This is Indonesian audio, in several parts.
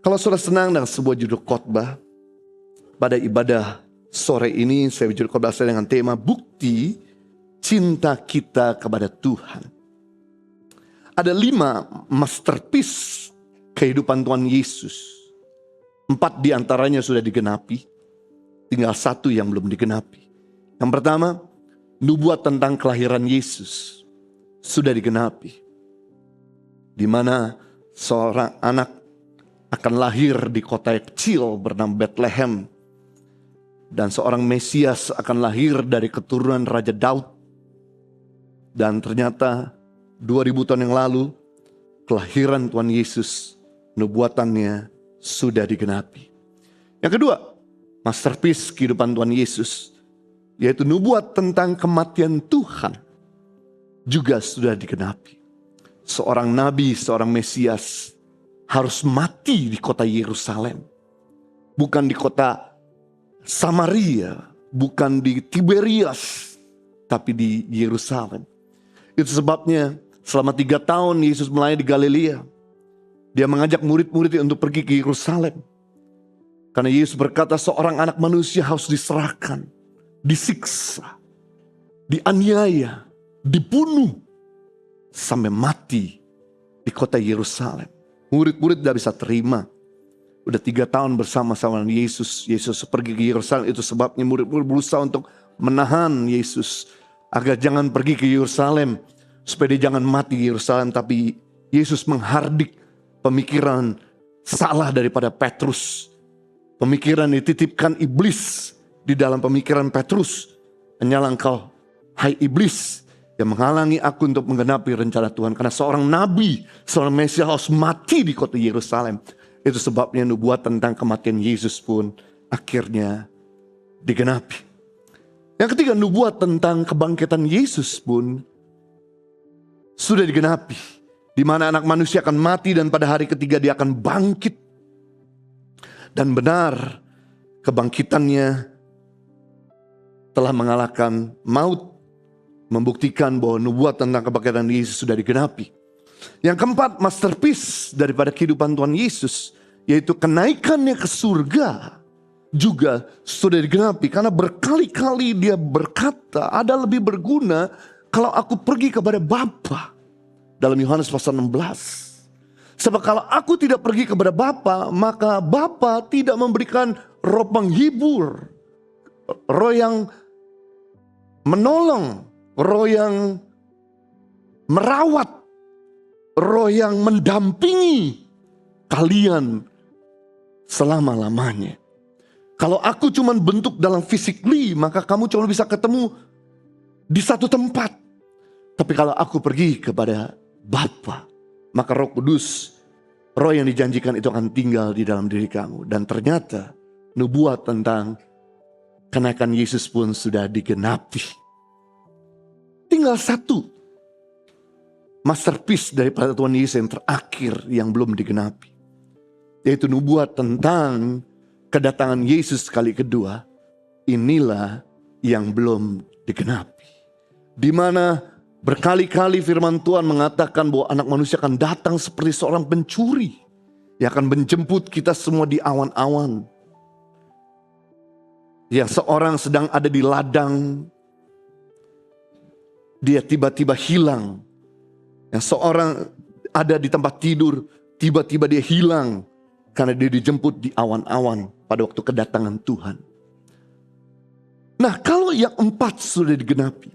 Kalau saudara senang dengan sebuah judul khotbah, pada ibadah sore ini saya judul khotbah saya dengan tema bukti cinta kita kepada Tuhan. Ada 5 masterpiece kehidupan Tuhan Yesus. 4 diantaranya sudah digenapi, tinggal 1 yang belum digenapi. Yang pertama, nubuat tentang kelahiran Yesus sudah digenapi, di mana seorang anak akan lahir di kota kecil bernama Bethlehem, dan seorang Mesias akan lahir dari keturunan Raja Daud. Dan ternyata 2000 tahun yang lalu kelahiran Tuhan Yesus, nubuatannya sudah digenapi. Yang kedua, masterpiece kehidupan Tuhan Yesus, yaitu nubuat tentang kematian Tuhan, juga sudah digenapi. Seorang nabi, seorang Mesias harus mati di kota Yerusalem, bukan di kota Samaria, bukan di Tiberias, tapi di Yerusalem. Itu sebabnya selama 3 tahun Yesus melayani di Galilea, dia mengajak murid-muridnya untuk pergi ke Yerusalem. Karena Yesus berkata seorang anak manusia harus diserahkan, disiksa, dianiaya, dibunuh, sampai mati di kota Yerusalem. Murid-murid tidak bisa terima. Udah 3 tahun bersama-sama Yesus. Yesus pergi ke Yerusalem. Itu sebabnya murid-murid berusaha untuk menahan Yesus agar jangan pergi ke Yerusalem, supaya dia jangan mati di Yerusalem. Tapi Yesus menghardik pemikiran salah daripada Petrus. Pemikiran dititipkan iblis di dalam pemikiran Petrus. Hanyalah engkau, hai iblis, yang menghalangi aku untuk menggenapi rencana Tuhan. Karena seorang nabi, seorang Mesias harus mati di kota Yerusalem. Itu sebabnya nubuat tentang kematian Yesus pun akhirnya digenapi. Yang ketiga, nubuat tentang kebangkitan Yesus pun sudah digenapi. Di mana anak manusia akan mati dan pada hari ketiga dia akan bangkit. Dan benar, kebangkitannya telah mengalahkan maut, membuktikan bahwa nubuat tentang kebangkitan Yesus sudah digenapi. Yang keempat, masterpiece daripada kehidupan Tuhan Yesus, yaitu kenaikannya ke surga, juga sudah digenapi. Karena berkali-kali dia berkata, ada lebih berguna kalau aku pergi kepada Bapa. Dalam Yohanes pasal 16. Sebab kalau aku tidak pergi kepada Bapa, maka Bapa tidak memberikan roh penghibur, roh yang menolong, roh yang merawat, roh yang mendampingi kalian selama-lamanya. Kalau aku cuma bentuk dalam physically, maka kamu cuma bisa ketemu di satu tempat. Tapi kalau aku pergi kepada Bapa, maka Roh Kudus, roh yang dijanjikan itu akan tinggal di dalam diri kamu. Dan ternyata nubuat tentang kenaikan Yesus pun sudah digenapi. Tinggal 1 masterpiece daripada Tuhan Yesus yang terakhir yang belum digenapi, yaitu nubuat tentang kedatangan Yesus kali kedua. Inilah yang belum digenapi, di mana berkali-kali firman Tuhan mengatakan bahwa anak manusia akan datang seperti seorang pencuri yang akan menjemput kita semua di awan-awan. Yang seorang sedang ada di ladang, dia tiba-tiba hilang. Yang seorang ada di tempat tidur, tiba-tiba dia hilang karena dia dijemput di awan-awan pada waktu kedatangan Tuhan. Nah, kalau yang 4 sudah digenapi,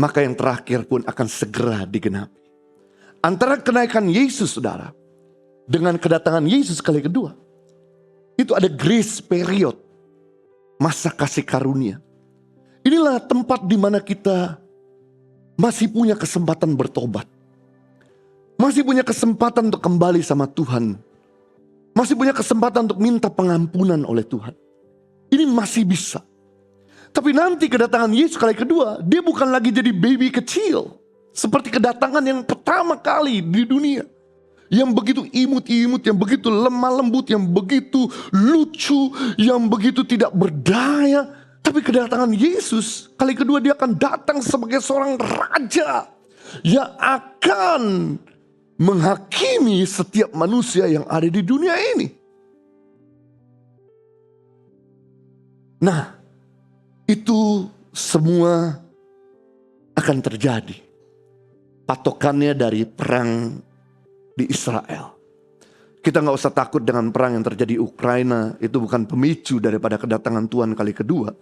maka yang terakhir pun akan segera digenapi. Antara kenaikan Yesus, saudara, dengan kedatangan Yesus kali kedua, itu ada grace period, masa kasih karunia. Inilah tempat di mana kita masih punya kesempatan bertobat. Masih punya kesempatan untuk kembali sama Tuhan. Masih punya kesempatan untuk minta pengampunan oleh Tuhan. Ini masih bisa. Tapi nanti kedatangan Yesus kali kedua, dia bukan lagi jadi baby kecil. Seperti kedatangan yang pertama kali di dunia. Yang begitu imut-imut, yang begitu lemah lembut, yang begitu lucu, yang begitu tidak berdaya. Tapi kedatangan Yesus kali kedua, dia akan datang sebagai seorang raja yang akan menghakimi setiap manusia yang ada di dunia ini. Nah, itu semua akan terjadi. Patokannya dari perang di Israel. Kita gak usah takut dengan perang yang terjadi di Ukraina. Itu bukan pemicu daripada kedatangan Tuhan kali kedua.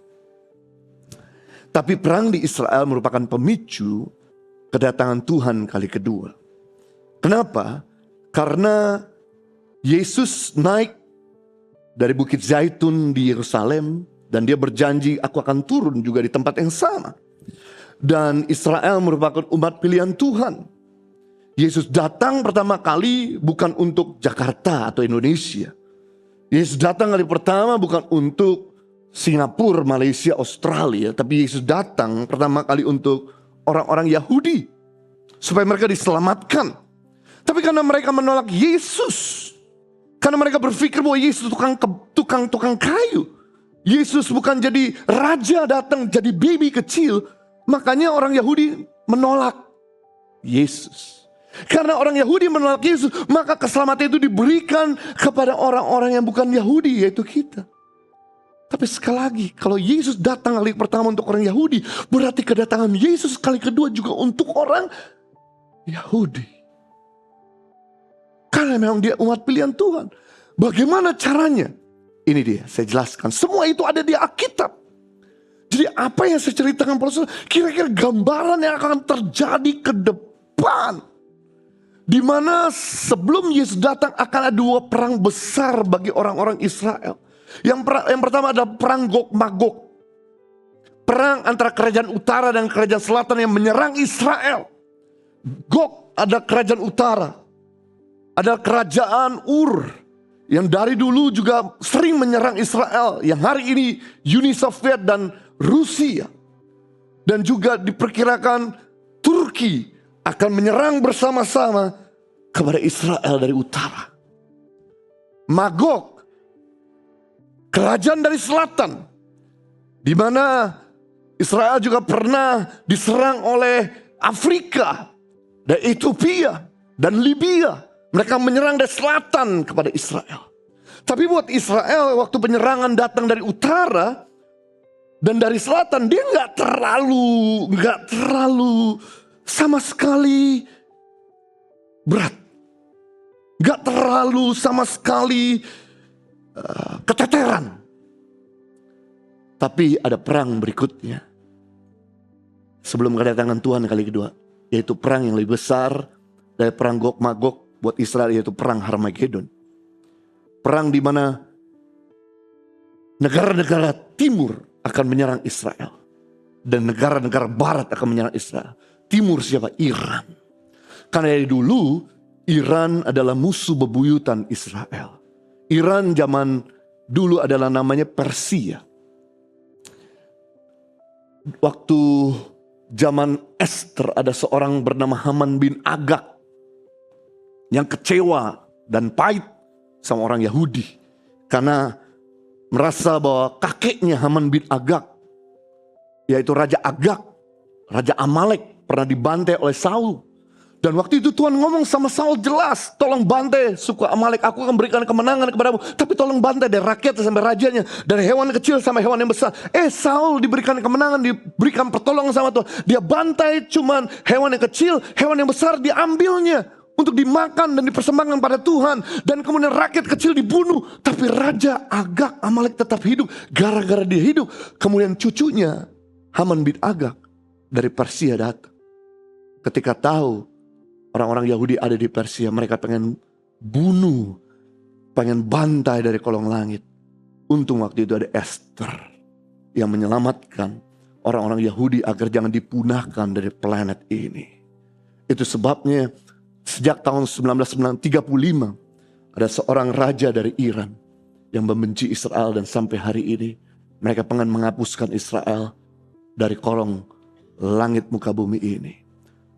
Tapi perang di Israel merupakan pemicu kedatangan Tuhan kali kedua. Kenapa? Karena Yesus naik dari Bukit Zaitun di Yerusalem. Dan dia berjanji, aku akan turun juga di tempat yang sama. Dan Israel merupakan umat pilihan Tuhan. Yesus datang pertama kali bukan untuk Jakarta atau Indonesia. Yesus datang kali pertama bukan untuk Singapura, Malaysia, Australia. Tapi Yesus datang pertama kali untuk orang-orang Yahudi. Supaya mereka diselamatkan. Tapi karena mereka menolak Yesus. Karena mereka berpikir bahwa Yesus tukang kayu. Yesus bukan jadi raja datang jadi baby kecil. Makanya orang Yahudi menolak Yesus. Karena orang Yahudi menolak Yesus, maka keselamatan itu diberikan kepada orang-orang yang bukan Yahudi, yaitu kita. Tapi sekali lagi, kalau Yesus datang kali pertama untuk orang Yahudi, berarti kedatangan Yesus kali kedua juga untuk orang Yahudi. Karena memang dia umat pilihan Tuhan. Bagaimana caranya? Ini dia, saya jelaskan. Semua itu ada di Alkitab. Jadi apa yang saya ceritakan kira-kira gambaran yang akan terjadi ke depan. Di mana sebelum Yesus datang akan ada dua perang besar bagi orang-orang Israel. Yang pertama adalah perang Gog Magog. Perang antara kerajaan utara dan kerajaan selatan yang menyerang Israel. Gog ada kerajaan utara. Ada kerajaan Ur. Yang dari dulu juga sering menyerang Israel. Yang hari ini Uni Soviet dan Rusia. Dan juga diperkirakan Turki akan menyerang bersama-sama kepada Israel dari utara. Magog, kerajaan dari selatan. Di mana Israel juga pernah diserang oleh Afrika. Dan Ethiopia dan Libya. Mereka menyerang dari selatan kepada Israel. Tapi buat Israel waktu penyerangan datang dari utara dan dari selatan, dia nggak terlalu sama sekali berat. Nggak terlalu sama sekali keteteran. Tapi ada perang berikutnya. Sebelum kedatangan Tuhan kali kedua. Yaitu perang yang lebih besar dari perang Gog Magog. Buat Israel yaitu perang Harmagedon. Perang di mana negara-negara timur akan menyerang Israel. Dan negara-negara barat akan menyerang Israel. Timur siapa? Iran. Karena dari dulu Iran adalah musuh bebuyutan Israel. Iran zaman dulu adalah namanya Persia. Waktu zaman Esther ada seorang bernama Haman bin Agag. Yang kecewa dan pahit sama orang Yahudi. Karena merasa bahwa kakeknya Haman bin Agag, yaitu Raja Agag, Raja Amalek, pernah dibantai oleh Saul. Dan waktu itu Tuhan ngomong sama Saul jelas, tolong bantai suku Amalek, aku akan berikan kemenangan kepadamu. Tapi tolong bantai dari rakyat sampai rajanya, dari hewan kecil sampai hewan yang besar. Saul diberikan kemenangan, diberikan pertolongan sama Tuhan. Dia bantai cuman hewan yang kecil, hewan yang besar diambilnya. Untuk dimakan dan dipersembahkan pada Tuhan. Dan kemudian rakyat kecil dibunuh. Tapi Raja Agag Amalek tetap hidup. Gara-gara dia hidup. Kemudian cucunya Haman bin Agag dari Persia datang. Ketika tahu orang-orang Yahudi ada di Persia. Mereka pengen bunuh. Pengen bantai dari kolong langit. Untung waktu itu ada Esther. Yang menyelamatkan orang-orang Yahudi agar jangan dipunahkan dari planet ini. Itu sebabnya sejak tahun 1935 ada seorang raja dari Iran yang membenci Israel dan sampai hari ini mereka pengen menghapuskan Israel dari kolong langit muka bumi ini.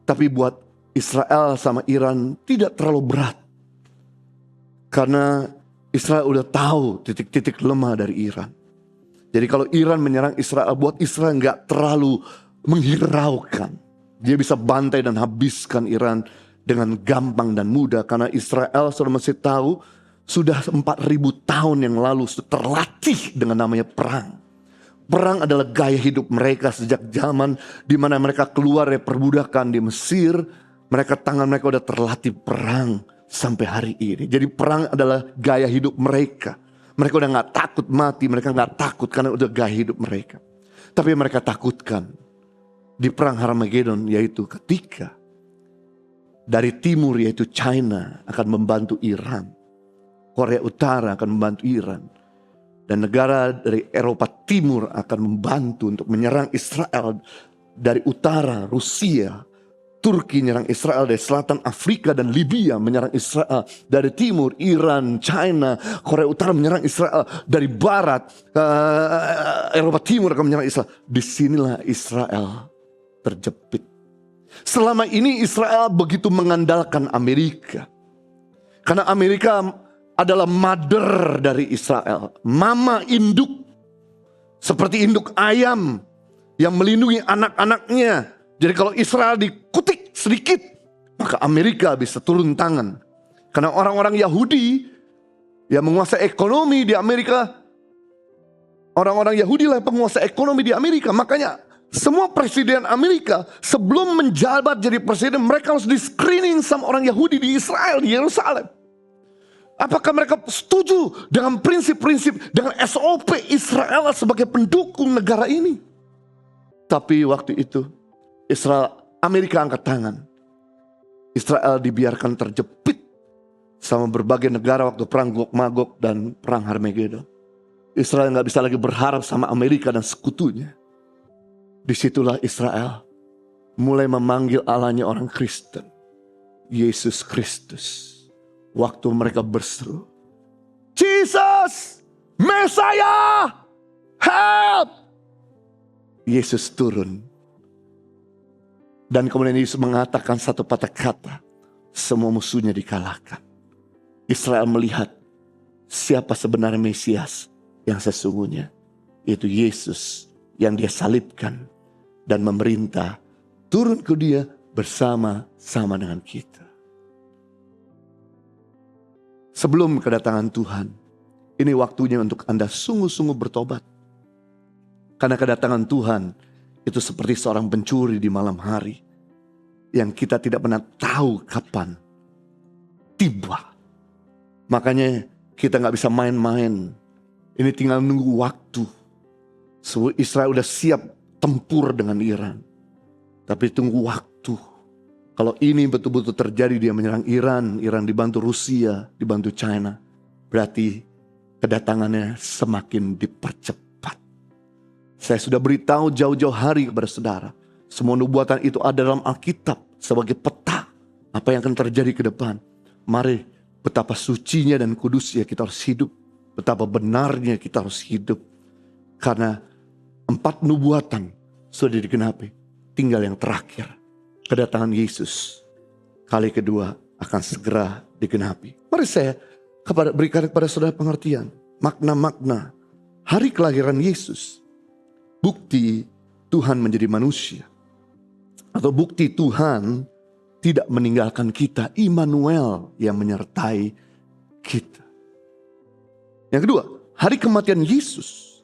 Tapi buat Israel sama Iran tidak terlalu berat. Karena Israel udah tahu titik-titik lemah dari Iran. Jadi kalau Iran menyerang Israel, buat Israel nggak terlalu menghiraukan. Dia bisa bantai dan habiskan Iran dengan gampang dan mudah. Karena Israel, saudara mesti tahu, sudah 4.000 tahun yang lalu sudah terlatih dengan namanya perang. Perang adalah gaya hidup mereka sejak zaman di mana mereka keluar dari perbudakan di Mesir. Tangan mereka udah terlatih perang sampai hari ini. Jadi perang adalah gaya hidup mereka. Mereka udah gak takut mati, mereka gak takut karena udah gaya hidup mereka. Tapi mereka takutkan di perang Harmagedon, yaitu ketika dari timur yaitu China akan membantu Iran. Korea Utara akan membantu Iran. Dan negara dari Eropa Timur akan membantu untuk menyerang Israel dari utara, Rusia. Turki menyerang Israel dari selatan, Afrika dan Libya menyerang Israel dari timur, Iran, China, Korea Utara menyerang Israel dari barat, Eropa Timur akan menyerang Israel. Disinilah Israel terjepit. Selama ini Israel begitu mengandalkan Amerika, karena Amerika adalah mother dari Israel, mama induk, seperti induk ayam yang melindungi anak-anaknya. Jadi kalau Israel dikutik sedikit, maka Amerika bisa turun tangan. Karena orang-orang Yahudi yang menguasai ekonomi di Amerika, orang-orang Yahudi lah penguasa ekonomi di Amerika. Makanya semua presiden Amerika sebelum menjabat jadi presiden, mereka harus di screening sama orang Yahudi di Israel, di Yerusalem. Apakah mereka setuju dengan prinsip-prinsip, dengan SOP Israel sebagai pendukung negara ini? Tapi waktu itu Amerika angkat tangan. Israel dibiarkan terjepit sama berbagai negara waktu perang Gog Magog dan perang Harmagedon. Israel gak bisa lagi berharap sama Amerika dan sekutunya. Disitulah Israel mulai memanggil Allahnya orang Kristen, Yesus Kristus. Waktu mereka berseru, Jesus, Messiah, help! Yesus turun. Dan kemudian Yesus mengatakan satu patah kata, semua musuhnya dikalahkan. Israel melihat siapa sebenarnya Mesias yang sesungguhnya, yaitu Yesus yang dia salibkan dan memerintah turun ke dia bersama-sama dengan kita. Sebelum kedatangan Tuhan, ini waktunya untuk Anda sungguh-sungguh bertobat. Karena kedatangan Tuhan itu seperti seorang pencuri di malam hari yang kita tidak pernah tahu kapan tiba. Makanya kita gak bisa main-main. Ini tinggal nunggu waktu. Israel udah siap tempur dengan Iran. Tapi tunggu waktu. Kalau ini betul-betul terjadi, dia menyerang Iran, Iran dibantu Rusia, dibantu China, berarti kedatangannya semakin dipercepat. Saya sudah beritahu jauh-jauh hari kepada saudara, semua nubuatan itu ada dalam Alkitab sebagai peta apa yang akan terjadi ke depan. Mari, betapa sucinya dan kudusnya kita harus hidup, betapa benarnya kita harus hidup. Karena 4 nubuatan sudah digenapi, tinggal yang terakhir, kedatangan Yesus kali kedua akan segera digenapi. Mari saya berikan kepada saudara pengertian makna-makna hari kelahiran Yesus. Bukti Tuhan menjadi manusia, atau bukti Tuhan tidak meninggalkan kita, Immanuel yang menyertai kita. Yang kedua, hari kematian Yesus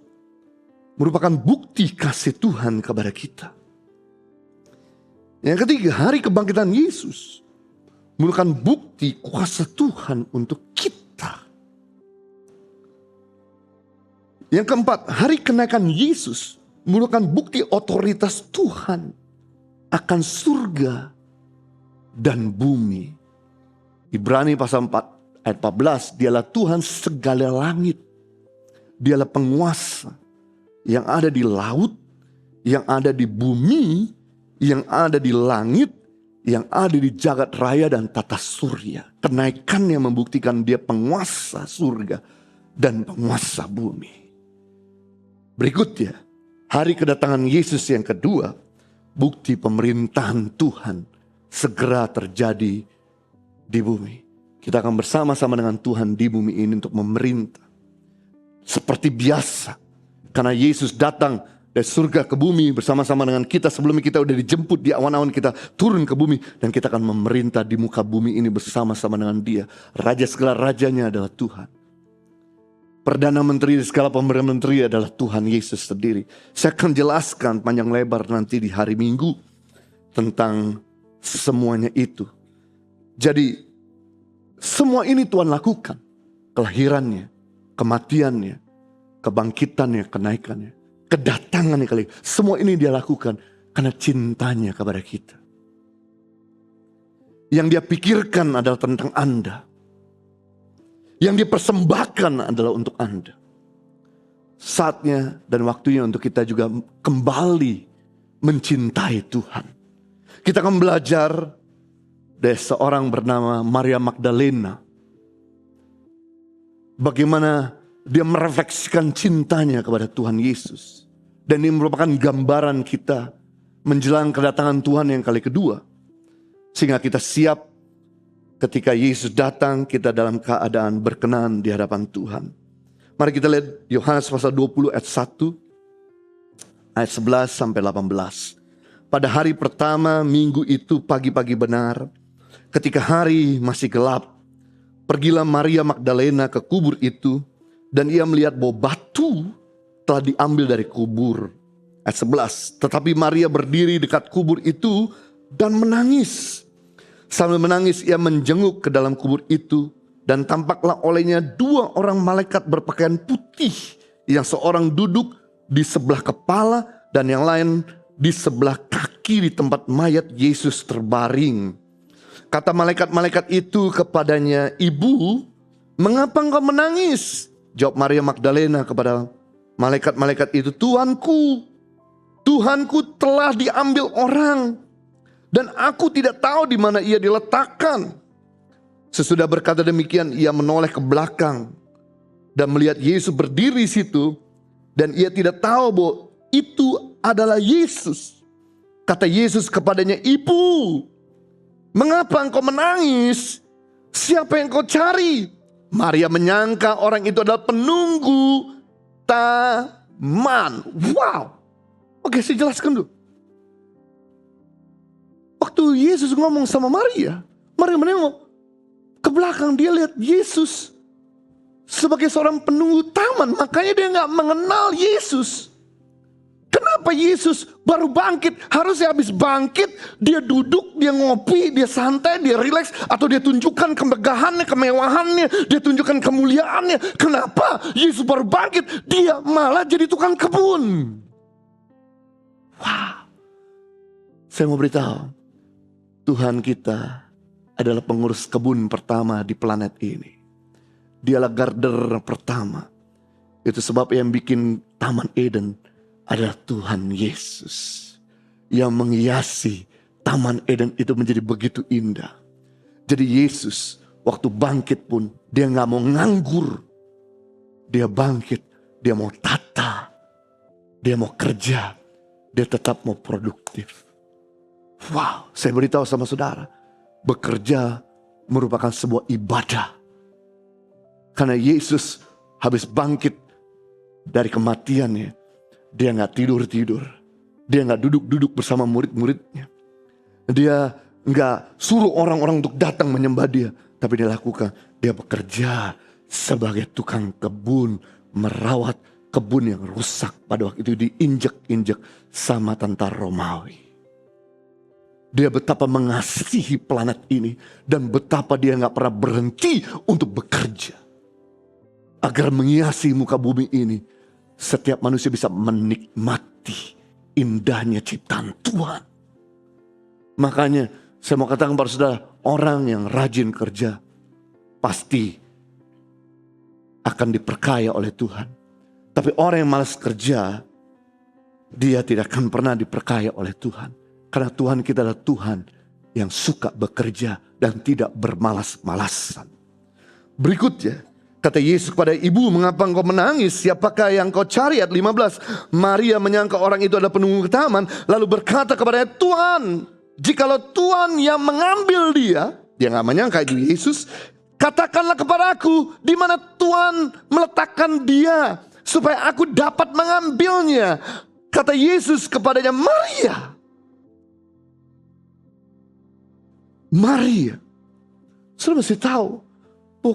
merupakan bukti kasih Tuhan kepada kita. Yang ketiga, hari kebangkitan Yesus merupakan bukti kuasa Tuhan untuk kita. Yang keempat, hari kenaikan Yesus merupakan bukti otoritas Tuhan akan surga dan bumi. Ibrani pasal 4 ayat 14, dialah Tuhan segala langit. Dialah penguasa yang ada di laut, yang ada di bumi, yang ada di langit, yang ada di jagat raya dan tata surya. Kenaikannya membuktikan dia penguasa surga dan penguasa bumi. Berikutnya, hari kedatangan Yesus yang kedua, bukti pemerintahan Tuhan segera terjadi di bumi. Kita akan bersama-sama dengan Tuhan di bumi ini untuk memerintah. Seperti biasa, karena Yesus datang dari surga ke bumi bersama-sama dengan kita. Sebelumnya kita udah dijemput di awan-awan, kita turun ke bumi. Dan kita akan memerintah di muka bumi ini bersama-sama dengan Dia. Raja segala rajanya adalah Tuhan. Perdana Menteri segala pemberian menteri adalah Tuhan Yesus sendiri. Saya akan jelaskan panjang lebar nanti di hari Minggu tentang semuanya itu. Jadi semua ini Tuhan lakukan. Kelahirannya, kematiannya, kebangkitannya, kenaikannya, kedatangannya kali. Semua ini Dia lakukan karena cintanya kepada kita. Yang Dia pikirkan adalah tentang Anda. Yang Dia persembahkan adalah untuk Anda. Saatnya dan waktunya untuk kita juga kembali mencintai Tuhan. Kita akan belajar dari seorang bernama Maria Magdalena. Bagaimana dia merefleksikan cintanya kepada Tuhan Yesus. Dan ini merupakan gambaran kita menjelang kedatangan Tuhan yang kali kedua. Sehingga kita siap ketika Yesus datang, kita dalam keadaan berkenan di hadapan Tuhan. Mari kita lihat Yohanes pasal 20 ayat 1, ayat 11 sampai 18. Pada hari pertama minggu itu pagi-pagi benar, ketika hari masih gelap, pergilah Maria Magdalena ke kubur itu, dan ia melihat bahwa batu telah diambil dari kubur. Ayat 11, tetapi Maria berdiri dekat kubur itu dan menangis. Sambil menangis ia menjenguk ke dalam kubur itu, dan tampaklah olehnya 2 orang malaikat berpakaian putih, yang seorang duduk di sebelah kepala dan yang lain di sebelah kaki di tempat mayat Yesus terbaring. Kata malaikat-malaikat itu kepadanya, "Ibu, mengapa engkau menangis?" Jawab Maria Magdalena kepada malaikat-malaikat itu, Tuhanku telah diambil orang, dan aku tidak tahu di mana ia diletakkan." Sesudah berkata demikian, ia menoleh ke belakang dan melihat Yesus berdiri di situ, dan ia tidak tahu bahwa itu adalah Yesus. Kata Yesus kepadanya, "Ibu, mengapa engkau menangis? Siapa yang kau cari?" Maria menyangka orang itu adalah penunggu taman. Wow. Oke, saya jelaskan dulu. Waktu Yesus ngomong sama Maria, Maria menengok ke belakang, dia lihat Yesus sebagai seorang penunggu taman. Makanya dia gak mengenal Yesus. Kenapa Yesus baru bangkit? Harusnya habis bangkit dia duduk, dia ngopi, dia santai, dia rileks, atau dia tunjukkan kemegahannya, kemewahannya, dia tunjukkan kemuliaannya. Kenapa Yesus baru bangkit? Dia malah jadi tukang kebun. Wow. Saya mau beritahu, Tuhan kita adalah pengurus kebun pertama di planet ini. Dialah gardener pertama. Itu sebab yang bikin Taman Eden adalah Tuhan Yesus. Yang menghiasi Taman Eden itu menjadi begitu indah. Jadi Yesus waktu bangkit pun dia gak mau nganggur. Dia bangkit, dia mau tata, dia mau kerja, dia tetap mau produktif. Wow, saya beritahu sama saudara, bekerja merupakan sebuah ibadah. Karena Yesus habis bangkit dari kematiannya, dia gak tidur-tidur. Dia gak duduk-duduk bersama murid-muridnya. Dia gak suruh orang-orang untuk datang menyembah dia. Tapi dia lakukan, dia bekerja sebagai tukang kebun, merawat kebun yang rusak. Pada waktu itu diinjek-injek sama tentara Romawi. Dia betapa mengasihi planet ini. Dan betapa dia gak pernah berhenti untuk bekerja. Agar menghiasi muka bumi ini. Setiap manusia bisa menikmati indahnya ciptaan Tuhan. Makanya saya mau katakan kepada saudara, orang yang rajin kerja pasti akan diperkaya oleh Tuhan. Tapi orang yang malas kerja, dia tidak akan pernah diperkaya oleh Tuhan. Karena Tuhan kita adalah Tuhan yang suka bekerja dan tidak bermalas-malasan. Berikutnya, kata Yesus kepada ibu, "Mengapa engkau menangis? Siapakah yang kau cari?" Ayat 15. Maria menyangka orang itu adalah penunggu taman, lalu berkata kepadanya, "Tuhan, jikalau Tuhan yang mengambil dia," dia gak menyangka itu Yesus, "katakanlah kepadaku di mana Tuhan meletakkan dia, supaya aku dapat mengambilnya." Kata Yesus kepadanya, Maria. Maria. Saudara mesti tahu,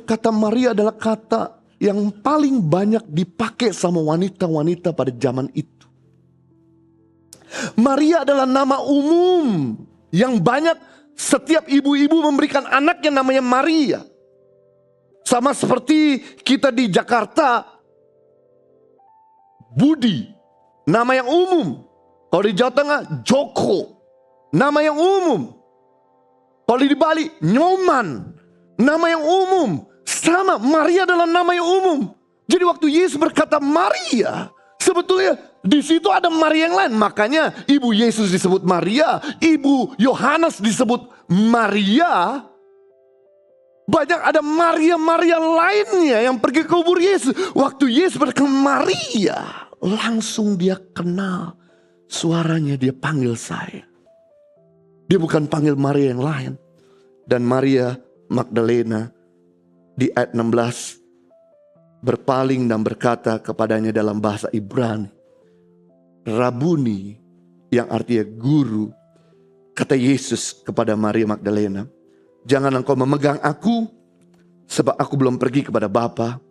kata Maria adalah kata yang paling banyak dipakai sama wanita-wanita pada zaman itu. Maria adalah nama umum yang banyak setiap ibu-ibu memberikan anaknya namanya Maria. Sama seperti kita di Jakarta, Budi, nama yang umum. Kalau di Jawa Tengah, Joko, nama yang umum. Kalau di Bali, Nyoman, nama yang umum. Sama, Maria adalah nama yang umum. Jadi waktu Yesus berkata Maria, sebetulnya di situ ada Maria yang lain. Makanya ibu Yesus disebut Maria, ibu Yohanes disebut Maria. Banyak ada Maria-Maria lainnya yang pergi ke kubur Yesus. Waktu Yesus berkata Maria, langsung dia kenal suaranya, dia panggil saya. Dia bukan panggil Maria yang lain. Dan Maria Magdalena di ayat 16 berpaling dan berkata kepadanya dalam bahasa Ibrani, Rabuni, yang artinya guru. Kata Yesus kepada Maria Magdalena, jangan engkau memegang aku, sebab aku belum pergi kepada Bapa,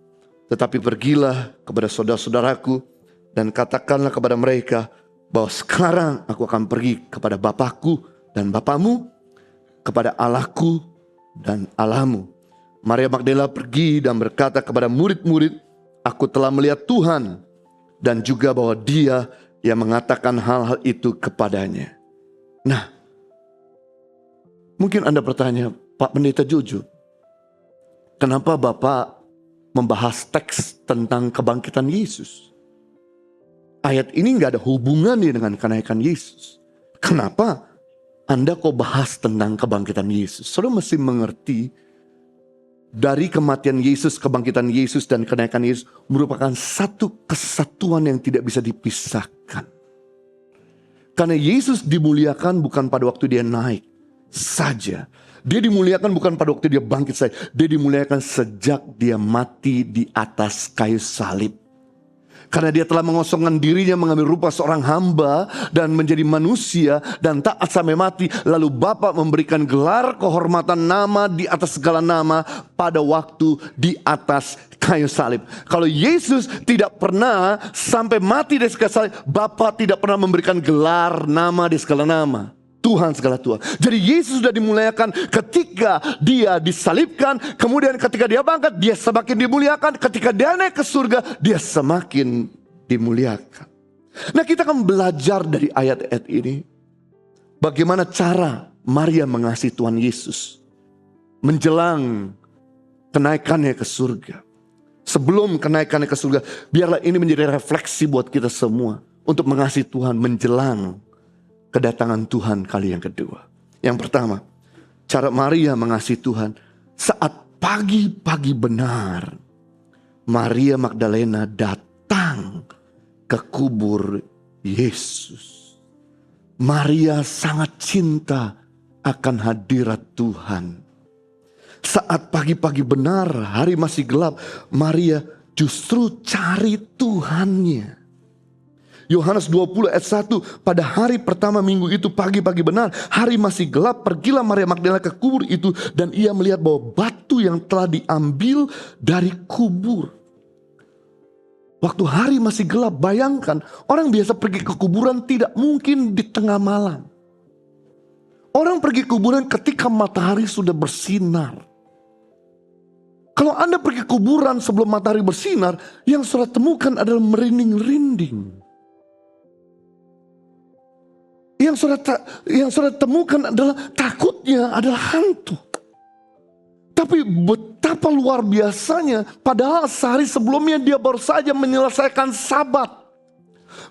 tetapi pergilah kepada saudara-saudaraku dan katakanlah kepada mereka bahwa sekarang aku akan pergi kepada Bapakku dan Bapamu, kepada Allahku dan Allahmu. Maria Magdalena pergi dan berkata kepada murid-murid, aku telah melihat Tuhan, dan juga bahwa Dia yang mengatakan hal-hal itu kepadanya. Nah, mungkin Anda bertanya, Pak Pendeta Jojo, kenapa Bapak membahas teks tentang kebangkitan Yesus? Ayat ini gak ada hubungannya dengan kenaikan Yesus. Kenapa Anda kok bahas tentang kebangkitan Yesus? Saudara mesti mengerti, dari kematian Yesus, kebangkitan Yesus, dan kenaikan Yesus merupakan satu kesatuan yang tidak bisa dipisahkan. Karena Yesus dimuliakan bukan pada waktu dia naik saja. Dia dimuliakan bukan pada waktu dia bangkit saja. Dia dimuliakan sejak dia mati di atas kayu salib. Karena dia telah mengosongkan dirinya, mengambil rupa seorang hamba dan menjadi manusia dan taat sampai mati. Lalu Bapa memberikan gelar kehormatan nama di atas segala nama pada waktu di atas kayu salib. Kalau Yesus tidak pernah sampai mati di kayu salib, Bapa tidak pernah memberikan gelar nama di segala nama. Tuhan segala Tuhan. Jadi Yesus sudah dimuliakan ketika dia disalibkan. Kemudian ketika dia bangkit, dia semakin dimuliakan. Ketika dia naik ke surga, dia semakin dimuliakan. Nah, kita akan belajar dari ayat-ayat ini, bagaimana cara Maria mengasihi Tuhan Yesus menjelang kenaikannya ke surga. Sebelum kenaikannya ke surga, biarlah ini menjadi refleksi buat kita semua untuk mengasihi Tuhan menjelang kedatangan Tuhan kali yang kedua. Yang pertama, cara Maria mengasihi Tuhan saat pagi-pagi benar, Maria Magdalena datang ke kubur Yesus. Maria sangat cinta akan hadirat Tuhan. Saat pagi-pagi benar, hari masih gelap, Maria justru cari Tuhannya. Yohanes 20 ayat 1, pada hari pertama minggu itu pagi-pagi benar, hari masih gelap, pergilah Maria Magdalena ke kubur itu dan ia melihat bahwa batu yang telah diambil dari kubur. Waktu hari masih gelap, bayangkan orang biasa pergi ke kuburan tidak mungkin di tengah malam. Orang pergi ke kuburan ketika matahari sudah bersinar. Kalau Anda pergi ke kuburan sebelum matahari bersinar, yang saudara temukan adalah merinding-rinding. Yang saudara temukan adalah takutnya adalah hantu. Tapi betapa luar biasanya, padahal sehari sebelumnya dia baru saja menyelesaikan sabat.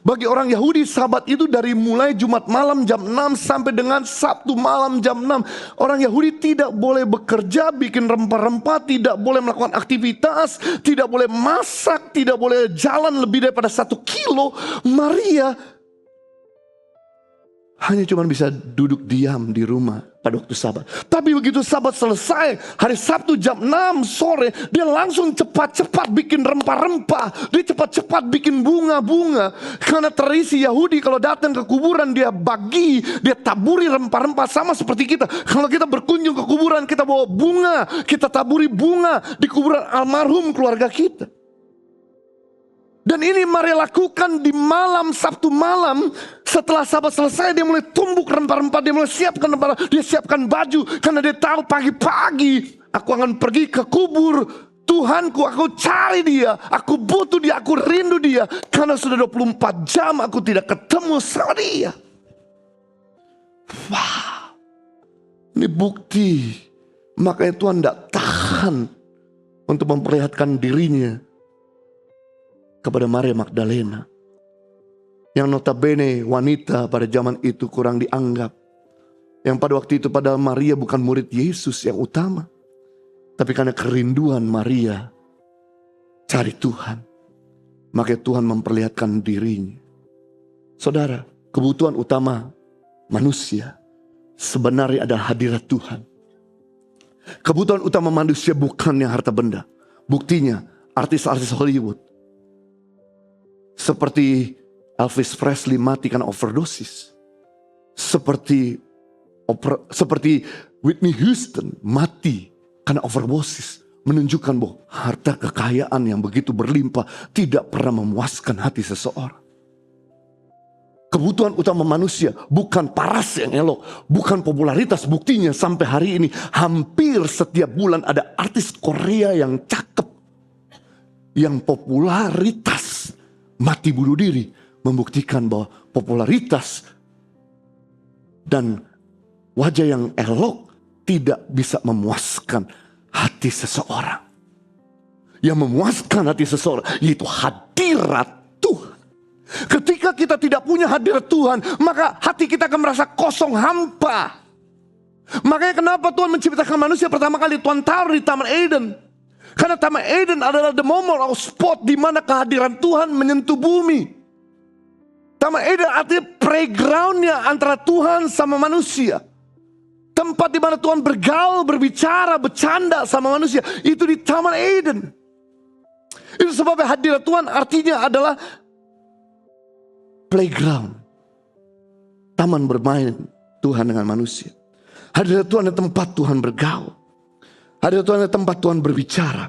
Bagi orang Yahudi sabat itu dari mulai Jumat malam jam 6 sampai dengan Sabtu malam jam 6. Orang Yahudi tidak boleh bekerja, bikin rempah-rempah, tidak boleh melakukan aktivitas, tidak boleh masak, tidak boleh jalan lebih daripada 1 kilo. Maria hanya cuma bisa duduk diam di rumah pada waktu Sabat. Tapi begitu Sabat selesai, hari Sabtu jam 6 sore, dia langsung cepat-cepat bikin rempah-rempah. Dia cepat-cepat bikin bunga-bunga. Karena tradisi Yahudi kalau datang ke kuburan dia bagi, dia taburi rempah-rempah sama seperti kita. Kalau kita berkunjung ke kuburan, kita bawa bunga, kita taburi bunga di kuburan almarhum keluarga kita. Dan ini Maria lakukan di malam Sabtu malam. Setelah Sabat selesai, dia mulai tumbuk rempah-rempah, dia mulai siapkan rempah, dia siapkan baju. Karena dia tahu pagi-pagi aku akan pergi ke kubur Tuhanku, aku cari dia, aku butuh dia, aku rindu dia. Karena sudah 24 jam aku tidak ketemu sama dia. Wah, ini bukti. Makanya Tuhan tidak tahan untuk memperlihatkan dirinya kepada Maria Magdalena, yang notabene wanita pada zaman itu kurang dianggap, yang pada waktu itu padahal Maria bukan murid Yesus yang utama, tapi karena kerinduan Maria cari Tuhan, maka Tuhan memperlihatkan dirinya. Saudara, kebutuhan utama manusia sebenarnya adalah hadirat Tuhan. Kebutuhan utama manusia bukannya harta benda. Buktinya artis-artis Hollywood seperti Elvis Presley mati karena overdosis. Seperti Whitney Houston mati karena overdosis. Menunjukkan bahwa harta kekayaan yang begitu berlimpah tidak pernah memuaskan hati seseorang. Kebutuhan utama manusia bukan paras yang elok, bukan popularitas. Buktinya sampai hari ini hampir setiap bulan ada artis Korea yang cakep, yang popularitas, mati bunuh diri, membuktikan bahwa popularitas dan wajah yang elok tidak bisa memuaskan hati seseorang. Yang memuaskan hati seseorang yaitu hadirat Tuhan. Ketika kita tidak punya hadirat Tuhan, maka hati kita akan merasa kosong, hampa. Makanya kenapa Tuhan menciptakan manusia pertama kali Tuhan taruh di Taman Eden. Karena Taman Eden adalah the moment or spot di mana kehadiran Tuhan menyentuh bumi. Taman Eden artinya playgroundnya antara Tuhan sama manusia. Tempat di mana Tuhan bergaul, berbicara, bercanda sama manusia. Itu di Taman Eden. Itu sebabnya hadirat Tuhan artinya adalah playground. Taman bermain Tuhan dengan manusia. Hadirat Tuhan adalah tempat Tuhan bergaul. Hadirat Tuhan adalah tempat Tuhan berbicara.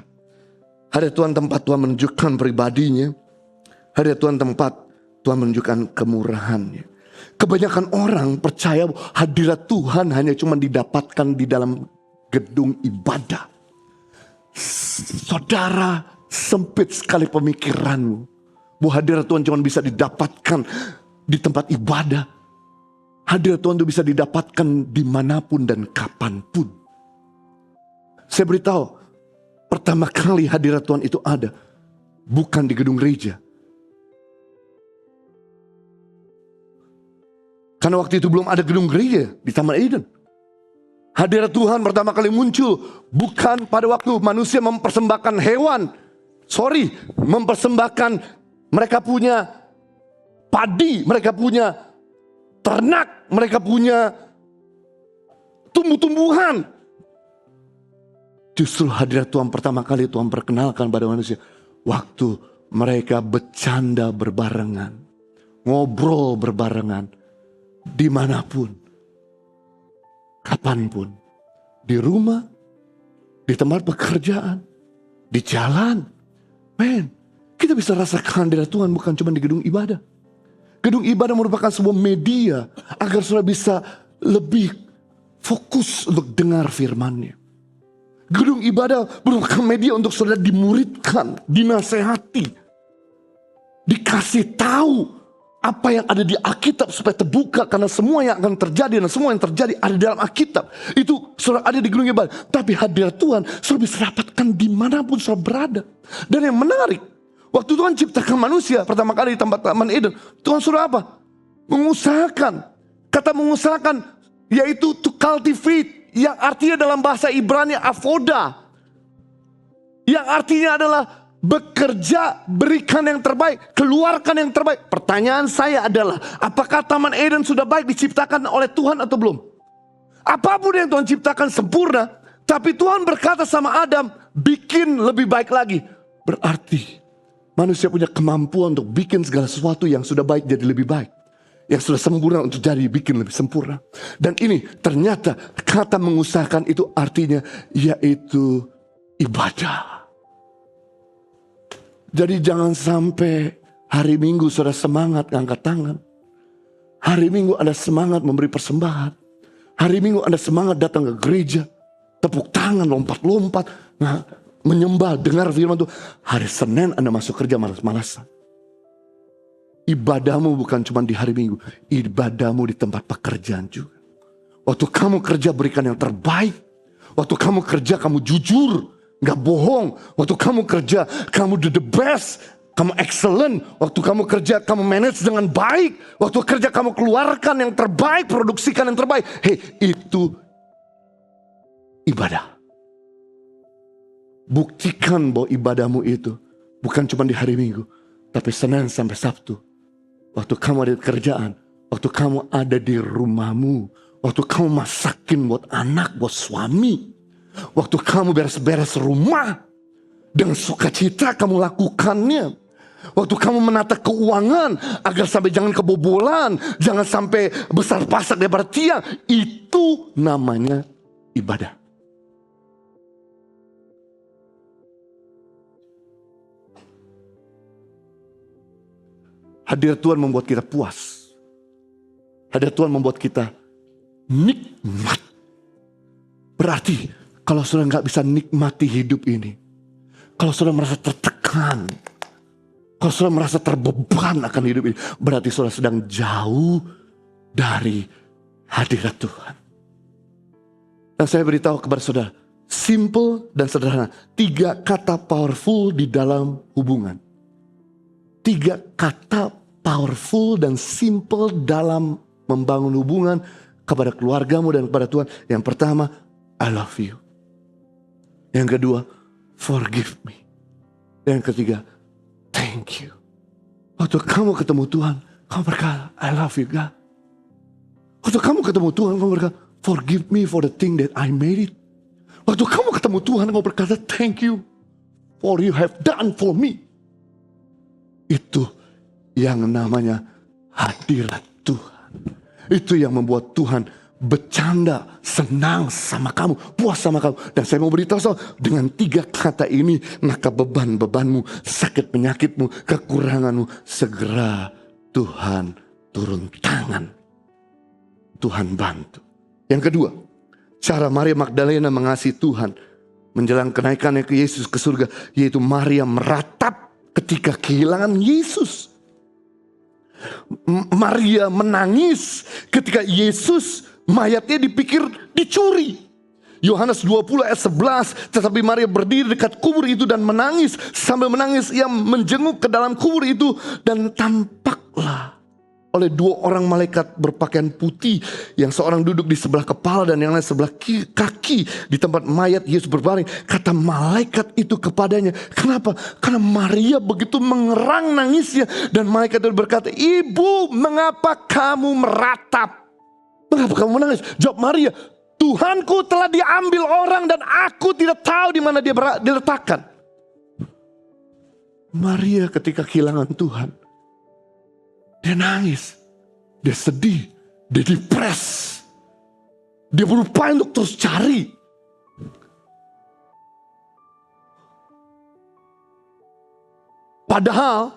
Hadirat Tuhan tempat Tuhan menunjukkan pribadinya. Hadirat Tuhan tempat Tuhan menunjukkan kemurahannya. Kebanyakan orang percaya hadirat Tuhan hanya cuma didapatkan di dalam gedung ibadah. Saudara, sempit sekali pemikiranmu bahwa hadirat Tuhan cuma bisa didapatkan di tempat ibadah. Hadirat Tuhan itu bisa didapatkan dimanapun dan kapanpun. Saya beritahu, pertama kali hadirat Tuhan itu ada bukan di gedung gereja. Karena waktu itu belum ada gedung gereja di Taman Eden. Hadirat Tuhan pertama kali muncul bukan pada waktu manusia mempersembahkan hewan. Mempersembahkan, mereka punya padi, mereka punya ternak, mereka punya tumbuh-tumbuhan. Justru hadirat Tuhan pertama kali Tuhan perkenalkan pada manusia waktu mereka bercanda berbarengan, ngobrol berbarengan, dimanapun, kapanpun, di rumah, di tempat pekerjaan, di jalan. Kita bisa rasakan hadirat Tuhan bukan cuma di gedung ibadah. Gedung ibadah merupakan sebuah media agar saudara bisa lebih fokus untuk dengar firman-Nya. Gedung ibadah merupakan media untuk saudara dimuridkan, dinasehati, dikasih tahu apa yang ada di Alkitab supaya terbuka, karena semua yang akan terjadi dan semua yang terjadi ada dalam Alkitab. Itu saudara ada di gedung ibadah. Tapi hadirat Tuhan saudara bisa dapatkan dimanapun saudara berada. Dan yang menarik, waktu Tuhan ciptakan manusia pertama kali di tempat Taman Eden, Tuhan suruh apa? Mengusahakan. Kata mengusahakan yaitu to cultivate, yang artinya dalam bahasa Ibrani avoda, yang artinya adalah bekerja, berikan yang terbaik, keluarkan yang terbaik. Pertanyaan saya adalah, apakah Taman Eden sudah baik diciptakan oleh Tuhan atau belum? Apapun yang Tuhan ciptakan sempurna, tapi Tuhan berkata sama Adam, bikin lebih baik lagi. Berarti manusia punya kemampuan untuk bikin segala sesuatu yang sudah baik jadi lebih baik. Yang sudah sempurna untuk jadi bikin lebih sempurna. Dan ini ternyata kata mengusahakan itu artinya yaitu ibadah. Jadi jangan sampai hari Minggu sudah semangat ngangkat tangan. Hari Minggu Anda semangat memberi persembahan. Hari Minggu Anda semangat datang ke gereja. Tepuk tangan, lompat-lompat. Nah, menyembah, dengar firman Tuhan. Hari Senin Anda masuk kerja malas-malasan. Ibadahmu bukan cuma di hari Minggu. Ibadahmu di tempat pekerjaan juga. Waktu kamu kerja berikan yang terbaik. Waktu kamu kerja kamu jujur. Gak bohong. Waktu kamu kerja kamu do the best. Kamu excellent. Waktu kamu kerja kamu manage dengan baik. Waktu kerja kamu keluarkan yang terbaik. Produksikan yang terbaik. Hei, itu ibadah. Buktikan bahwa ibadahmu itu bukan cuma di hari Minggu. Tapi Senin sampai Sabtu. Waktu kamu ada di kerjaan. Waktu kamu ada di rumahmu. Waktu kamu masakin buat anak, buat suami. Waktu kamu beres-beres rumah. Dengan sukacita kamu lakukannya. Waktu kamu menata keuangan. Agar sampai jangan kebobolan. Jangan sampai besar pasak daripada tiang. Itu namanya ibadah. Hadirat Tuhan membuat kita puas. Hadirat Tuhan membuat kita nikmat. Berarti kalau sudah gak bisa nikmati hidup ini. Kalau sudah merasa tertekan. Kalau sudah merasa terbeban akan hidup ini. Berarti sudah sedang jauh dari hadirat Tuhan. Dan saya beritahu kepada saudara. Simple dan sederhana. 3 kata powerful di dalam hubungan. 3 kata powerful dan simple dalam membangun hubungan kepada keluargamu dan kepada Tuhan. Yang pertama, I love you. Yang kedua, forgive me. Yang ketiga, thank you. Waktu kamu ketemu Tuhan, kamu berkata, I love you God. Waktu kamu ketemu Tuhan, kamu berkata, forgive me for the thing that I made it. Waktu kamu ketemu Tuhan, kamu berkata, thank you for you have done for me. Itu yang namanya hadirat Tuhan. Itu yang membuat Tuhan bercanda, senang sama kamu, puas sama kamu. Dan saya mau beritahu dengan 3 kata ini, maka beban-bebanmu, sakit penyakitmu, kekuranganmu, segera Tuhan turun tangan. Tuhan bantu. Yang kedua, cara Maria Magdalena mengasihi Tuhan menjelang kenaikannya ke Yesus ke surga, yaitu Maria meratap ketika kehilangan Yesus. Maria menangis ketika Yesus mayatnya dipikir dicuri. Yohanes 20 ayat 11. Tetapi Maria berdiri dekat kubur itu dan menangis. Sambil menangis ia menjenguk ke dalam kubur itu. Dan tampaklah oleh 2 orang malaikat berpakaian putih. Yang seorang duduk di sebelah kepala dan yang lain sebelah kaki. Di tempat mayat Yesus berbaring. Kata malaikat itu kepadanya. Kenapa? Karena Maria begitu mengerang nangisnya. Dan malaikat itu berkata, Ibu, mengapa kamu meratap? Mengapa kamu menangis? Jawab Maria, Tuhanku telah diambil orang dan aku tidak tahu di mana dia diletakkan. Maria ketika kehilangan Tuhan, dia nangis, dia sedih, dia depres. Dia berupaya untuk terus cari. Padahal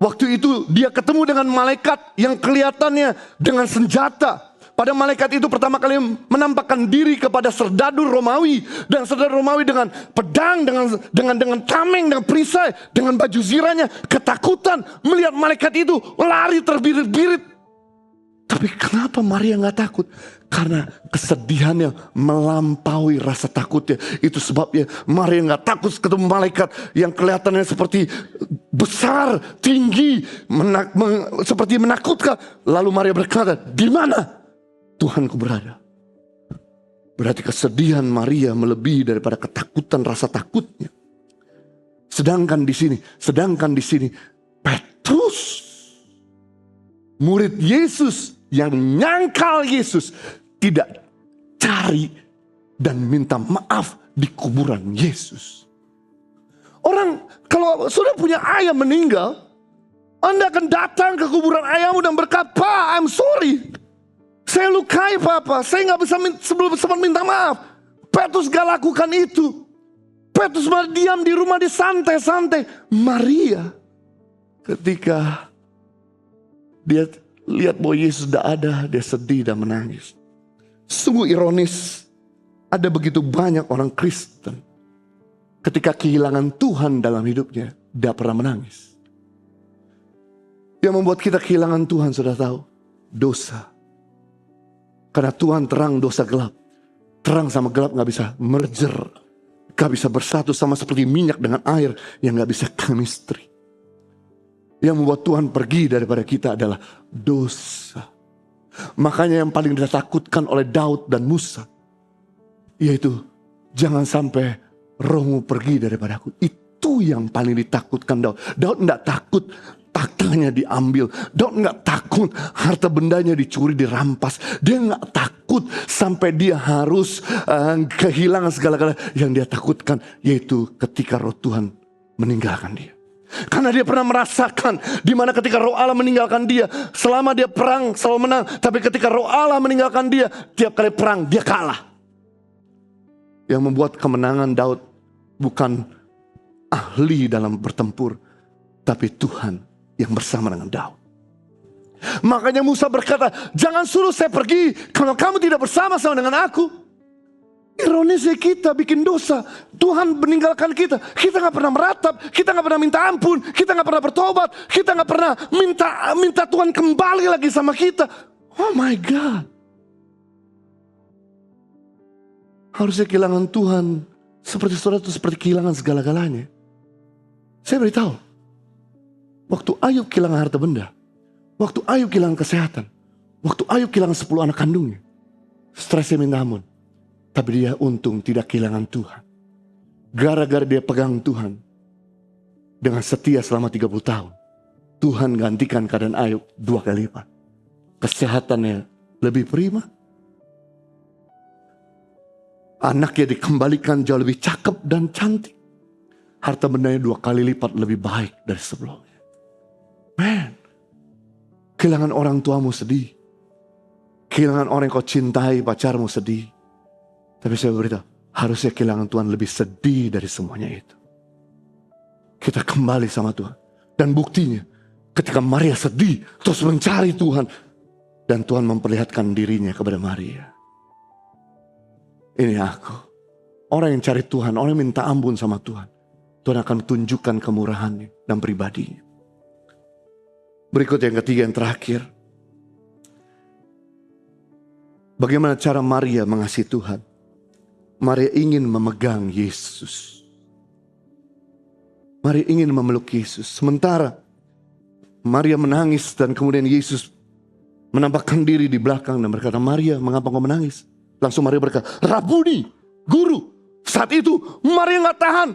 waktu itu dia ketemu dengan malaikat yang kelihatannya dengan senjata. Pada malaikat itu pertama kali menampakkan diri kepada serdadu Romawi. Dan serdadu Romawi dengan pedang, dengan tameng, dengan perisai, dengan baju zirahnya. Ketakutan melihat malaikat itu, lari terbirit-birit. Tapi kenapa Maria gak takut? Karena kesedihannya melampaui rasa takutnya. Itu sebabnya Maria gak takut ketemu malaikat yang kelihatannya seperti besar, tinggi, seperti menakutkan. Lalu Maria berkata, di mana Tuhanku berada? Berarti kesedihan Maria melebihi daripada ketakutan rasa takutnya. Sedangkan di sini, Petrus, murid Yesus yang nyangkal Yesus, tidak cari dan minta maaf di kuburan Yesus. Orang, kalau sudah punya ayah meninggal, Anda akan datang ke kuburan ayahmu dan berkata, "Pak, I'm sorry. Saya lukai Papa, saya nggak bisa sebelum sempat minta maaf." Petrus gak lakukan itu. Petrus malah diam di rumah, di santai-santai. Maria, ketika dia lihat bahwa Yesus tidak ada, dia sedih dan menangis. Sungguh ironis, ada begitu banyak orang Kristen ketika kehilangan Tuhan dalam hidupnya, tidak pernah menangis. Yang membuat kita kehilangan Tuhan, sudah tahu, dosa. Karena Tuhan terang, dosa gelap. Terang sama gelap gak bisa merger, gak bisa bersatu, sama seperti minyak dengan air yang gak bisa chemistry. Yang membuat Tuhan pergi daripada kita adalah dosa. Makanya yang paling ditakutkan oleh Daud dan Musa, yaitu jangan sampai rohmu pergi daripadaku. Itu yang paling ditakutkan Daud. Daud gak takut tahtanya diambil. Daud gak takut harta bendanya dicuri, dirampas. Dia gak takut sampai dia harus kehilangan segala-galanya. Yang dia takutkan yaitu ketika roh Tuhan meninggalkan dia. Karena dia pernah merasakan dimana ketika roh Allah meninggalkan dia, selama dia perang selalu menang. Tapi ketika roh Allah meninggalkan dia, tiap kali perang dia kalah. Yang membuat kemenangan Daud bukan ahli dalam bertempur, tapi Tuhan yang bersama dengan Daud. Makanya Musa berkata, "Jangan suruh saya pergi kalau kamu tidak bersama-sama dengan aku." Ironisnya kita bikin dosa, Tuhan meninggalkan kita. Kita gak pernah meratap, kita gak pernah minta ampun, kita gak pernah bertobat, kita gak pernah minta Tuhan kembali lagi sama kita. Oh my God. Harusnya kehilangan Tuhan seperti saudara itu seperti kehilangan segala-galanya. Saya beritahu, waktu Ayub kehilangan harta benda, waktu Ayub kehilangan kesehatan, waktu Ayub kehilangan 10 anak kandungnya, stresnya minta ampun. Tapi dia untung tidak kehilangan Tuhan. Gara-gara dia pegang Tuhan dengan setia selama 30 tahun, Tuhan gantikan keadaan Ayub 2 kali lipat. Kesehatannya lebih prima, anaknya dikembalikan jauh lebih cakep dan cantik, harta bendanya 2 kali lipat lebih baik dari sebelumnya. Man, kehilangan orang tuamu sedih, kehilangan orang yang kau cintai, pacarmu sedih. Tapi saya beritahu, harusnya kehilangan Tuhan lebih sedih dari semuanya itu. Kita kembali sama Tuhan. Dan buktinya, ketika Maria sedih, terus mencari Tuhan, dan Tuhan memperlihatkan dirinya kepada Maria. Ini aku, orang yang cari Tuhan, orang yang minta ampun sama Tuhan. Tuhan akan tunjukkan kemurahannya dan pribadinya. Berikut yang ketiga, yang terakhir. Bagaimana cara Maria mengasihi Tuhan? Maria ingin memegang Yesus. Maria ingin memeluk Yesus. Sementara Maria menangis dan kemudian Yesus menampakkan diri di belakang dan berkata, "Maria, mengapa kau menangis?" Langsung Maria berkata, "Rabuni, guru." Saat itu Maria gak tahan.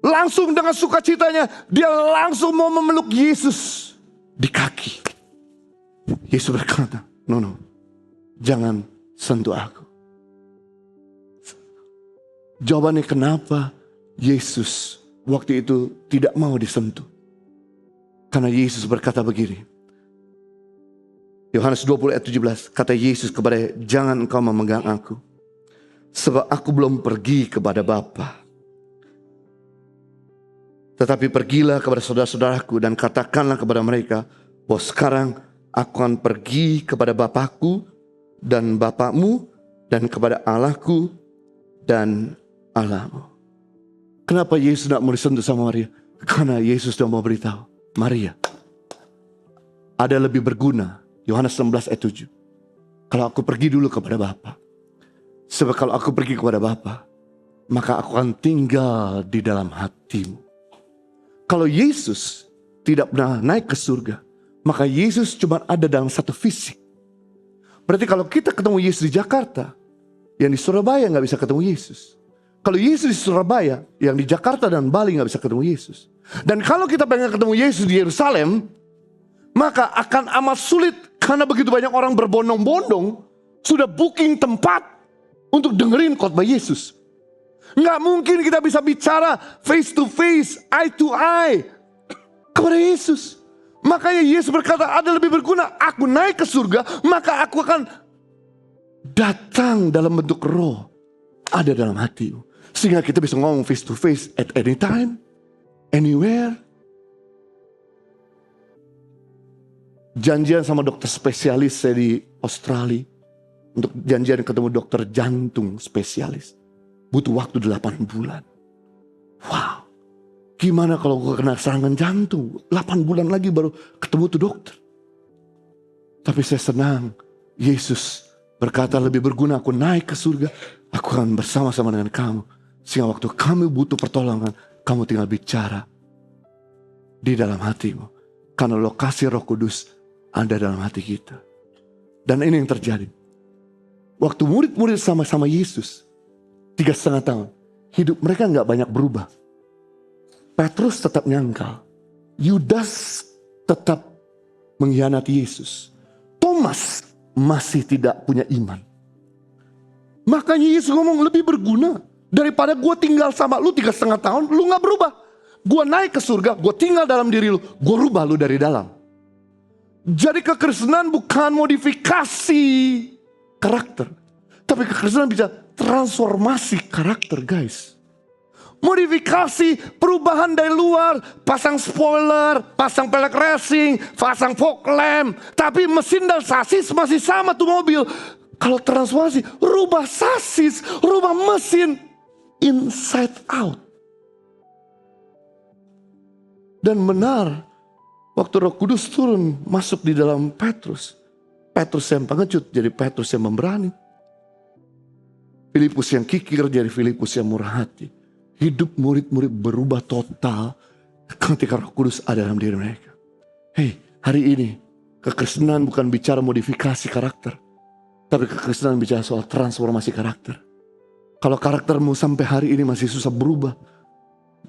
Langsung dengan sukacitanya dia langsung mau memeluk Yesus di kaki. Yesus berkata, No, jangan sentuh aku." Jawabannya kenapa Yesus waktu itu tidak mau disentuh. Karena Yesus berkata begini. Yohanes 20 ayat 17, kata Yesus kepada, "Jangan engkau memegang aku, sebab aku belum pergi kepada Bapa. Tetapi pergilah kepada saudara-saudaraku dan katakanlah kepada mereka, bahwa sekarang aku akan pergi kepada Bapakku dan Bapakmu, dan kepada Allahku dan Allahmu." Kenapa Yesus tidak mau disentuh sama Maria? Karena Yesus sudah mau beritahu, Maria, ada lebih berguna. Yohanes 16 ayat 7. Kalau aku pergi dulu kepada Bapa. Sebab kalau aku pergi kepada Bapa, maka aku akan tinggal di dalam hatimu. Kalau Yesus tidak pernah naik ke surga, maka Yesus cuma ada dalam satu fisik. Berarti kalau kita ketemu Yesus di Jakarta, yang di Surabaya gak bisa ketemu Yesus. Kalau Yesus di Surabaya, yang di Jakarta dan Bali gak bisa ketemu Yesus. Dan kalau kita pengen ketemu Yesus di Yerusalem, maka akan amat sulit. Karena begitu banyak orang berbondong-bondong sudah booking tempat untuk dengerin khotbah Yesus. Gak mungkin kita bisa bicara face to face, eye to eye kepada Yesus. Makanya Yesus berkata, ada lebih berguna aku naik ke surga, maka aku akan datang dalam bentuk roh, ada dalam hatimu. Sehingga kita bisa ngomong face to face at any time, anywhere. Janjian sama dokter spesialis saya di Australia. Untuk janjian ketemu dokter jantung spesialis. Butuh waktu 8 bulan. Wow. Gimana kalau gue kena serangan jantung? 8 bulan lagi baru ketemu tuh dokter. Tapi saya senang. Yesus berkata, lebih berguna aku naik ke surga. Aku akan bersama-sama dengan kamu. Sehingga waktu kamu butuh pertolongan, kamu tinggal bicara di dalam hatimu. Karena lokasi Roh Kudus ada dalam hati kita. Dan ini yang terjadi. Waktu murid-murid sama-sama Yesus 3,5 tahun, hidup mereka gak banyak berubah. Petrus tetap nyangkal. Yudas tetap mengkhianati Yesus. Thomas masih tidak punya iman. Makanya Yesus ngomong, lebih berguna daripada gue tinggal sama lu 3,5 tahun, lu gak berubah. Gue naik ke surga, gue tinggal dalam diri lu, gue rubah lu dari dalam. Jadi kekristenan bukan modifikasi karakter. Tapi kekristenan bisa transformasi karakter, guys. Modifikasi, perubahan dari luar, pasang spoiler, pasang pelek racing, pasang fog lamp. Tapi mesin dan sasis masih sama tuh mobil. Kalau transformasi, rubah sasis, rubah mesin, inside out. Dan benar, waktu Roh Kudus turun masuk di dalam Petrus. Petrus yang pengecut jadi Petrus yang memberani. Filipus yang kikir jadi Filipus yang murah hati. Hidup murid-murid berubah total ketika Roh Kudus ada dalam diri mereka. Hei, hari ini kekristenan bukan bicara modifikasi karakter. Tapi kekristenan bicara soal transformasi karakter. Kalau karaktermu sampai hari ini masih susah berubah,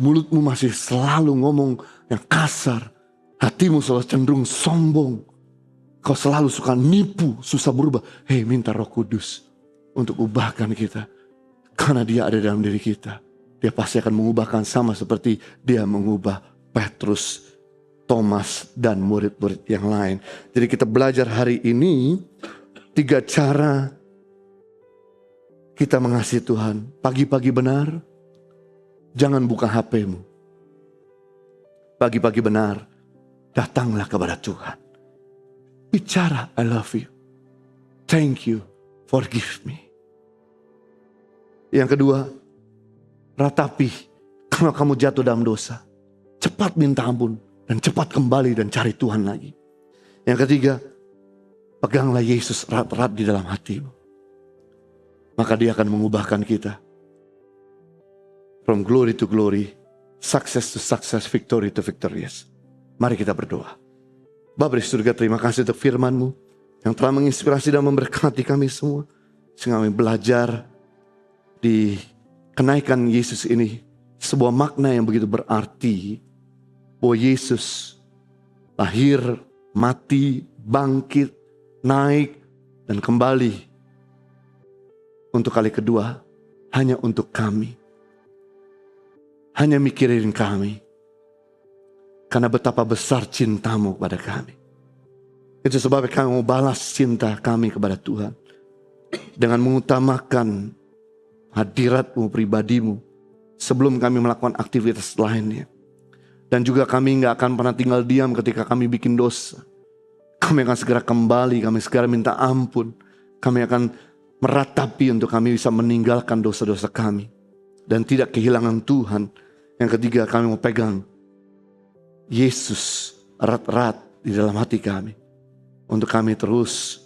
mulutmu masih selalu ngomong yang kasar, hatimu selalu cenderung sombong, kau selalu suka nipu, susah berubah. Hei, minta Roh Kudus untuk ubahkan kita. Karena dia ada dalam diri kita. Dia pasti akan mengubahkan sama seperti dia mengubah Petrus, Thomas, dan murid-murid yang lain. Jadi kita belajar hari ini 3 cara kita mengasihi Tuhan. Pagi-pagi benar, jangan buka HP-mu. Pagi-pagi benar, datanglah kepada Tuhan. Bicara, I love you. Thank you, forgive me. Yang kedua, ratapi kalau kamu jatuh dalam dosa. Cepat minta ampun dan cepat kembali dan cari Tuhan lagi. Yang ketiga, peganglah Yesus erat-erat di dalam hatimu. Maka dia akan mengubahkan kita. From glory to glory, success to success, victory to victorious. Mari kita berdoa. Bapa di surga, terima kasih untuk firman-Mu yang telah menginspirasi dan memberkati kami semua. Sehingga kami belajar di kenaikan Yesus ini sebuah makna yang begitu berarti. Bahwa Yesus lahir, mati, bangkit, naik, dan kembali. Untuk kali kedua, hanya untuk kami. Hanya mikirin kami. Karena betapa besar cintamu kepada kami. Itu sebabnya kami mau balas cinta kami kepada Tuhan. Dengan mengutamakan hadiratmu, pribadimu. Sebelum kami melakukan aktivitas lainnya. Dan juga kami gak akan pernah tinggal diam ketika kami bikin dosa. Kami akan segera kembali, kami segera minta ampun. Kami akan meratapi untuk kami bisa meninggalkan dosa-dosa kami. Dan tidak kehilangan Tuhan. Yang ketiga, kami mau pegang Yesus erat-erat di dalam hati kami. Untuk kami terus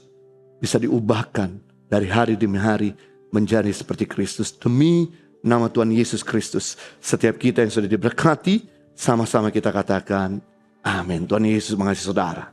bisa diubahkan dari hari demi hari menjadi seperti Kristus. Demi nama Tuhan Yesus Kristus. Setiap kita yang sudah diberkati, sama-sama kita katakan amin. Tuhan Yesus mengasihi saudara.